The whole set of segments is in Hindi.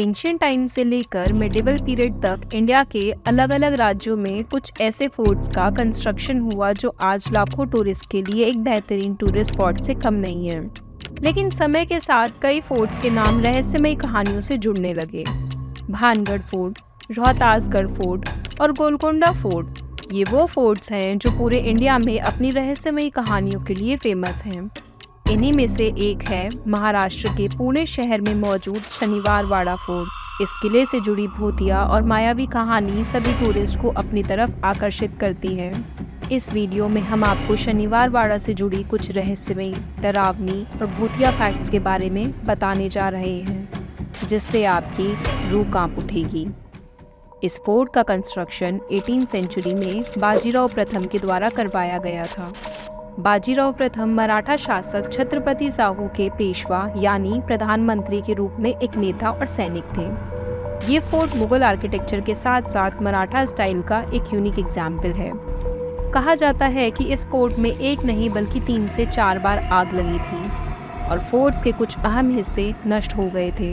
एंशियंट टाइम से लेकर मिडिवल पीरियड तक इंडिया के अलग अलग राज्यों में कुछ ऐसे फोर्ट्स का कंस्ट्रक्शन हुआ जो आज लाखों टूरिस्ट के लिए एक बेहतरीन टूरिस्ट स्पॉट से कम नहीं है। लेकिन समय के साथ कई फोर्ट्स के नाम रहस्यमयी कहानियों से जुड़ने लगे। भानगढ़ फोर्ट, रोहतासगढ़ फोर्ट और गोलकोंडा फोर्ट, ये वो फोर्ट्स हैं जो पूरे इंडिया में अपनी रहस्यमयी कहानियों के लिए फेमस हैं। इन्हीं में से एक है महाराष्ट्र के पुणे शहर में मौजूद शनिवार वाड़ा फोर्ट। इस किले से जुड़ी भूतिया और मायावी कहानी सभी टूरिस्ट को अपनी तरफ आकर्षित करती है। इस वीडियो में हम आपको शनिवार वाड़ा से जुड़ी कुछ रहस्यमयी, डरावनी और भूतिया फैक्ट्स के बारे में बताने जा रहे हैं, जिससे आपकी रूह कांप उठेगी। इस फोर्ट का कंस्ट्रक्शन 18वीं सेंचुरी में बाजीराव प्रथम के द्वारा करवाया गया था। बाजीराव प्रथम मराठा शासक छत्रपति साहू के पेशवा यानी प्रधानमंत्री के रूप में एक नेता और सैनिक थे। ये फोर्ट मुगल आर्किटेक्चर के साथ साथ मराठा स्टाइल का एक यूनिक एग्जाम्पल है। कहा जाता है कि इस फोर्ट में एक नहीं बल्कि 3 से 4 बार आग लगी थी और फोर्ट्स के कुछ अहम हिस्से नष्ट हो गए थे।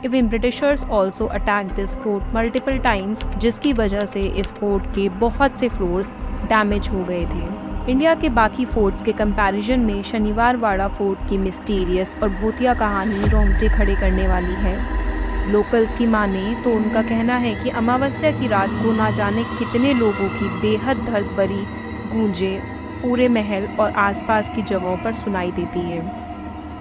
Even Britishers also attack this fort multiple times, जिसकी वजह से इस फोर्ट के बहुत से फ्लोर्स डैमेज हो गए थे। इंडिया के बाकी फोर्ट्स के कंपैरिजन में शनिवार वाड़ा फोर्ट की मिस्टीरियस और भूतिया कहानी रोंगटे खड़े करने वाली है। लोकल्स की माने तो उनका कहना है कि अमावस्या की रात को ना जाने कितने लोगों की बेहद दर्द भरी गूंजें पूरे महल और आसपास की जगहों पर सुनाई देती है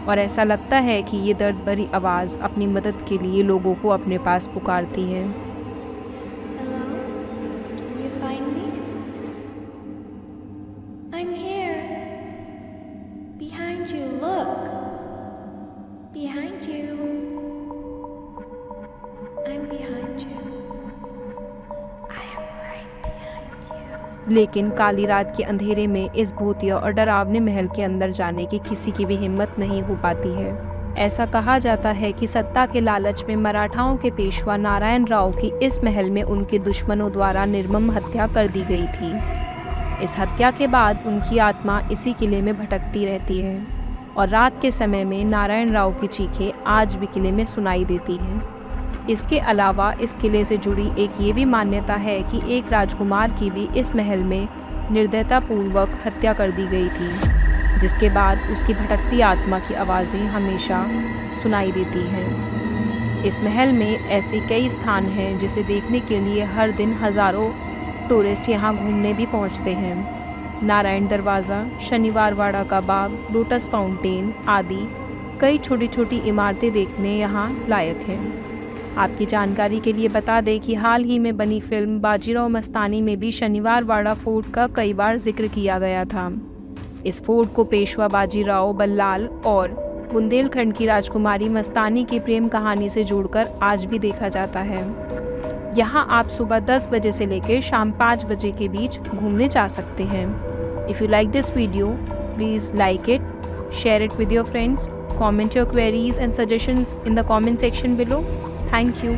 और ऐसा लगता है कि ये दर्द भरी आवाज़ अपनी मदद के लिए लोगों को अपने पास पुकारती है। I'm here. Behind you, look. Behind you. I'm behind you. I am right behind you. लेकिन काली रात के अंधेरे में इस भूतिया और डरावने महल के अंदर जाने की किसी की भी हिम्मत नहीं हो पाती है। ऐसा कहा जाता है कि सत्ता के लालच में मराठाओं के पेशवा नारायण राव की इस महल में उनके दुश्मनों द्वारा निर्मम हत्या कर दी गई थी। इस हत्या के बाद उनकी आत्मा इसी किले में भटकती रहती है और रात के समय में नारायण राव की चीखें आज भी किले में सुनाई देती हैं। इसके अलावा इस किले से जुड़ी एक ये भी मान्यता है कि एक राजकुमार की भी इस महल में निर्दयतापूर्वक हत्या कर दी गई थी, जिसके बाद उसकी भटकती आत्मा की आवाज़ें हमेशा सुनाई देती हैं। इस महल में ऐसे कई स्थान हैं जिसे देखने के लिए हर दिन हज़ारों टूरिस्ट यहाँ घूमने भी पहुँचते हैं। नारायण दरवाज़ा, शनिवार वाड़ा का बाग, लोटस फाउंटेन आदि कई छोटी छोटी इमारतें देखने यहाँ लायक हैं। आपकी जानकारी के लिए बता दें कि हाल ही में बनी फिल्म बाजीराव मस्तानी में भी शनिवार वाड़ा फोर्ट का कई बार जिक्र किया गया था। इस फोर्ट को पेशवा बाजीराव बल्लाल और बुंदेलखंड की राजकुमारी मस्तानी की प्रेम कहानी से जोड़कर आज भी देखा जाता है। यहाँ आप सुबह 10 बजे से लेकर शाम 5 बजे के बीच घूमने जा सकते हैं। If you like this video, please like it, share it with your friends, comment your queries and suggestions in the comment section below. Thank you.